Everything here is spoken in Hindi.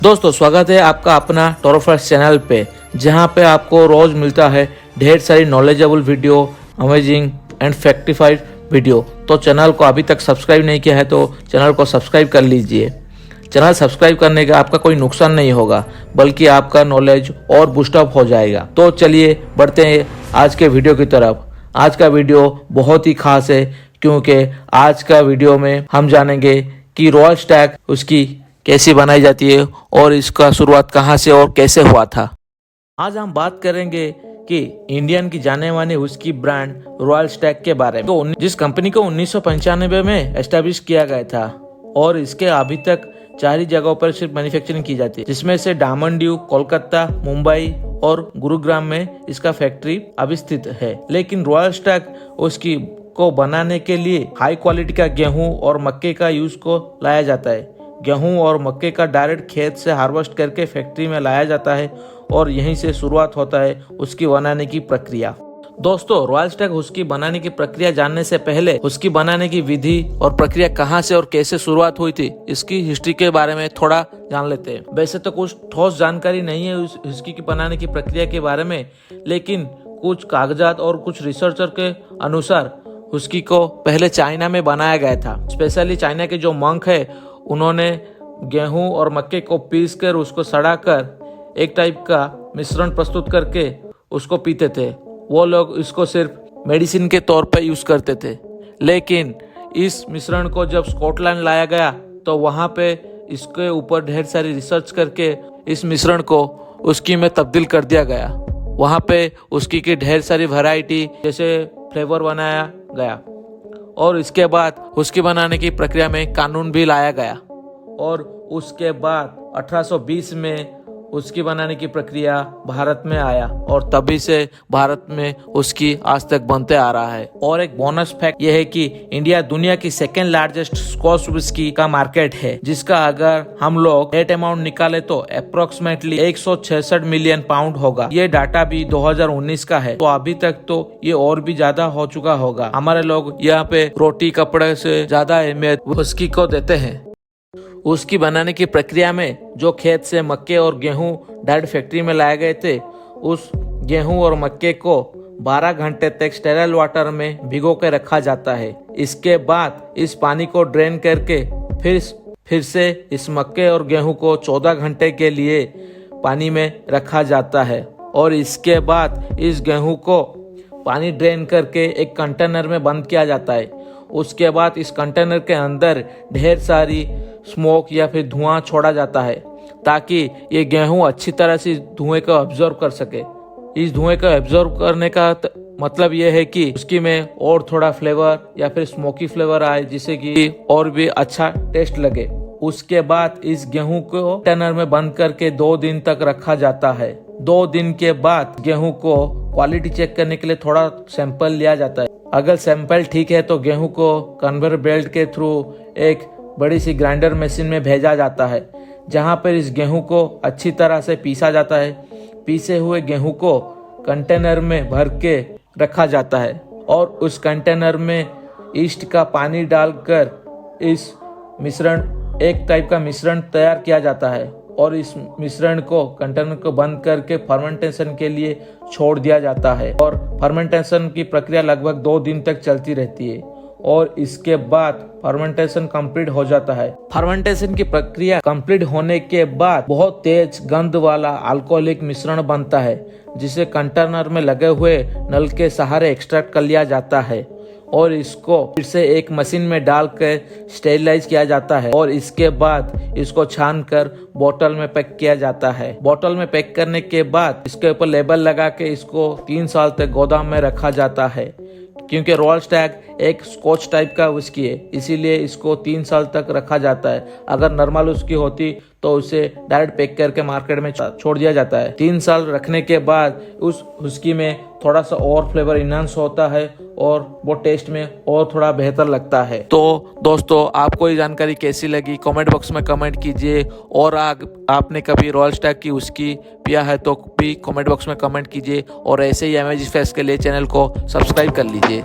दोस्तों स्वागत है आपका अपना टोरोफर्स्ट चैनल पे, जहां पे आपको रोज मिलता है ढेर सारी knowledgeable video, amazing and factified video. तो चैनल को अभी तक सब्सक्राइब नहीं किया है तो चैनल को सब्सक्राइब कर लीजिए। चैनल सब्सक्राइब करने का आपका कोई नुकसान नहीं होगा, बल्कि आपका नॉलेज और बूस्टअप हो जाएगा। तो चलिए बढ़ते हैं आज के वीडियो की तरफ। आज का वीडियो बहुत ही खास है, क्योंकि आज का वीडियो में हम जानेंगे कि रॉयल स्टैग उसकी कैसी बनाई जाती है और इसका शुरुआत कहाँ से और कैसे हुआ था। आज हम बात करेंगे कि इंडियन की जाने मानी उसकी ब्रांड रॉयल स्टैग के बारे में, तो जिस कंपनी को 1995 में एस्टेब्लिश किया गया था और इसके अभी तक 4 ही जगहों पर सिर्फ मैन्युफैक्चरिंग की जाती है, जिसमें से डायमंड ड्यू, कोलकाता, मुंबई और गुरुग्राम में इसका फैक्ट्री अभी स्थित है। लेकिन रॉयल स्टैग उसकी को बनाने के लिए हाई क्वालिटी का गेहूं और मक्के का यूज को लाया जाता है। गेहूं और मक्के का डायरेक्ट खेत से हार्वेस्ट करके फैक्ट्री में लाया जाता है और यहीं से शुरुआत होता है उसकी बनाने की प्रक्रिया। दोस्तों, रॉयल स्टैग हुस्की बनाने की प्रक्रिया जानने से पहले हुस्की बनाने की विधि और प्रक्रिया कहां से और कैसे शुरुआत हुई थी, इसकी हिस्ट्री के बारे में थोड़ा जान लेते हैं। वैसे तो कुछ ठोस जानकारी नहीं है उस हुस्की की बनाने की प्रक्रिया के बारे में, लेकिन कुछ कागजात और कुछ रिसर्चर के अनुसार हुस्की को पहले चाइना में बनाया गया था। स्पेशली चाइना के जो मंक है, उन्होंने गेहूं और मक्के को पीस कर उसको सड़ाकर एक टाइप का मिश्रण प्रस्तुत करके उसको पीते थे। वो लोग इसको सिर्फ मेडिसिन के तौर पर यूज करते थे। लेकिन इस मिश्रण को जब स्कॉटलैंड लाया गया तो वहां पे इसके ऊपर ढेर सारी रिसर्च करके इस मिश्रण को उसकी में तब्दील कर दिया गया। वहां पे उसकी की ढेर सारी वैरायटी जैसे फ्लेवर बनाया गया और इसके बाद हुस्की बनाने की प्रक्रिया में कानून भी लाया गया और उसके बाद 1820 में हुस्की बनाने की प्रक्रिया भारत में आया और तभी से भारत में हुस्की आज तक बनते आ रहा है। और एक बोनस फैक्ट यह है कि इंडिया दुनिया की सेकेंड लार्जेस्ट स्कॉच व्हिस्की का मार्केट है, जिसका अगर हम लोग नेट अमाउंट निकाले तो अप्रोक्सीमेटली 166 मिलियन पाउंड होगा। ये डाटा भी 2019 का है, तो अभी तक तो ये और भी ज्यादा हो चुका होगा। हमारे लोग यहाँ पे रोटी कपड़े से ज्यादा अहमियत हुस्की को देते हैं। हुस्की बनाने की प्रक्रिया में जो खेत से मक्के और गेहूं डायरेक्ट फैक्ट्री में लाए गए थे, उस गेहूं और मक्के को 12 घंटे तक स्टेराइल वाटर में भिगो के रखा जाता है। इसके बाद इस पानी को ड्रेन करके फिर से इस मक्के और गेहूं को 14 घंटे के लिए पानी में रखा जाता है और इसके बाद इस गेहूं को पानी ड्रेन करके एक कंटेनर में बंद किया जाता है। उसके बाद इस कंटेनर के अंदर ढेर सारी स्मोक या फिर धुआं छोड़ा जाता है, ताकि ये गेहूं अच्छी तरह से धुएं को ऑब्जर्व कर सके। इस धुएं को ऑब्जर्व करने का मतलब ये है कि उसकी में और थोड़ा फ्लेवर या फिर स्मोकी फ्लेवर आए, जिससे कि और भी अच्छा टेस्ट लगे। उसके बाद इस गेहूं को कंटेनर में बंद करके 2 दिन तक रखा जाता है। 2 दिन के बाद गेहूं को क्वालिटी चेक करने के लिए थोड़ा सैंपल लिया जाता है। अगर सैंपल ठीक है तो गेहूं को कन्वेयर बेल्ट के थ्रू एक बड़ी सी ग्राइंडर मशीन में भेजा जाता है, जहां पर इस गेहूं को अच्छी तरह से पीसा जाता है। पीसे हुए गेहूं को कंटेनर में भर के रखा जाता है और उस कंटेनर में ईस्ट का पानी डालकर इस मिश्रण एक टाइप का मिश्रण तैयार किया जाता है और इस मिश्रण को कंटेनर को बंद करके फर्मेंटेशन के लिए छोड़ दिया जाता है और फर्मेंटेशन की प्रक्रिया लगभग 2 दिन तक चलती रहती है और इसके बाद फर्मेंटेशन कंप्लीट हो जाता है। फर्मेंटेशन की प्रक्रिया कंप्लीट होने के बाद बहुत तेज गंध वाला अल्कोहलिक मिश्रण बनता है, जिसे कंटेनर में लगे हुए नल के सहारे एक्सट्रैक्ट कर लिया जाता है और इसको फिर से एक मशीन में डालकर स्टेरिलाइज किया जाता है और इसके बाद इसको छान कर बोतल में पैक किया जाता है। बोतल में पैक करने के बाद इसके ऊपर लेबल लगा के इसको 3 साल तक गोदाम में रखा जाता है। क्योंकि रॉयल स्टैग एक स्कॉच टाइप का व्हिस्की है, इसीलिए इसको 3 साल तक रखा जाता है। अगर नॉर्मल व्हिस्की होती तो उसे डायरेक्ट पैक करके मार्केट में छोड़ दिया जाता है। 3 साल रखने के बाद उस व्हिस्की में थोड़ा सा और फ्लेवर इनहांस होता है और वो टेस्ट में और थोड़ा बेहतर लगता है। तो दोस्तों, आपको ये जानकारी कैसी लगी कमेंट बॉक्स में कमेंट कीजिए और आपने कभी रॉयल स्टैग की व्हिस्की पिया है तो भी कमेंट बॉक्स में कमेंट कीजिए और ऐसे ही अमेजिंग फैक्ट्स के लिए चैनल को सब्सक्राइब कर लीजिए।